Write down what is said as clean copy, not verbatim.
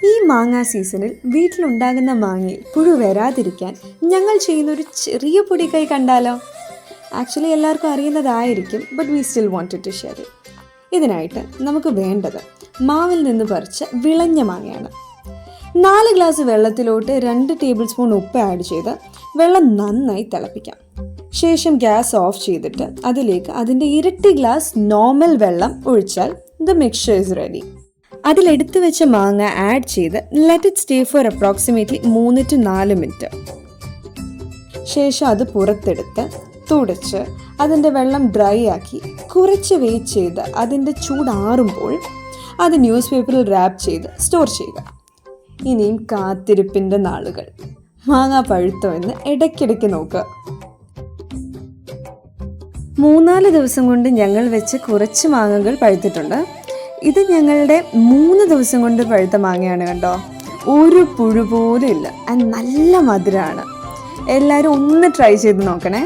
ഈ മാങ്ങ സീസണിൽ വീട്ടിലുണ്ടാകുന്ന മാങ്ങയിൽ പുഴു വരാതിരിക്കാൻ ഞങ്ങൾ ചെയ്യുന്ന ഒരു ചെറിയ പൊടിക്കൈ കണ്ടാലോ? ആക്ച്വലി എല്ലാവർക്കും അറിയുന്നതായിരിക്കും, but we still wanted to share it. ഇതിനായിട്ട് നമുക്ക് വേണ്ടത് മാവിൽ നിന്ന് പറിച്ച വിളഞ്ഞ മാങ്ങയാണ്. 4 ഗ്ലാസ് വെള്ളത്തിലോട്ട് 2 ടേബിൾ സ്പൂൺ ഉപ്പ് ആഡ് ചെയ്ത് വെള്ളം നന്നായി തിളപ്പിക്കാം. ശേഷം ഗ്യാസ് ഓഫ് ചെയ്തിട്ട് അതിലേക്ക് അതിൻ്റെ ഇരട്ടി ഗ്ലാസ് നോർമൽ വെള്ളം ഒഴിച്ചാൽ ദ മിക്സ്ചർ ഇസ് റെഡി. അതിലെടുത്ത് വെച്ച മാങ്ങ ആഡ് ചെയ്ത് let it stay for approximately 3 to 4 minute. ശേഷം അത് പുറത്തെടുത്ത് തുടച്ച് അതിൻ്റെ വെള്ളം ഡ്രൈ ആക്കി കുറച്ച് വെയിറ്റ് ചെയ്ത് അതിൻ്റെ ചൂടാറുമ്പോൾ അത് ന്യൂസ് പേപ്പറിൽ റാപ്പ് ചെയ്ത് സ്റ്റോർ ചെയ്യുക. ഇനിയും കാത്തിരിപ്പിൻ്റെ നാളുകൾ. മാങ്ങ പഴുത്തോ എന്ന് ഇടയ്ക്കിടയ്ക്ക് നോക്കുക. 3-4 ദിവസം കൊണ്ട് ഞങ്ങൾ വെച്ച് കുറച്ച് മാങ്ങകൾ പഴുത്തിട്ടുണ്ട്. ഇത് ഞങ്ങളുടെ 3 ദിവസം കൊണ്ട് പഴുത്ത മാങ്ങയാണ് കേട്ടോ. ഒരു പുഴു പോലും ഇല്ല. നല്ല മധുരമാണ്. എല്ലാവരും ഒന്ന് ട്രൈ ചെയ്ത് നോക്കണേ.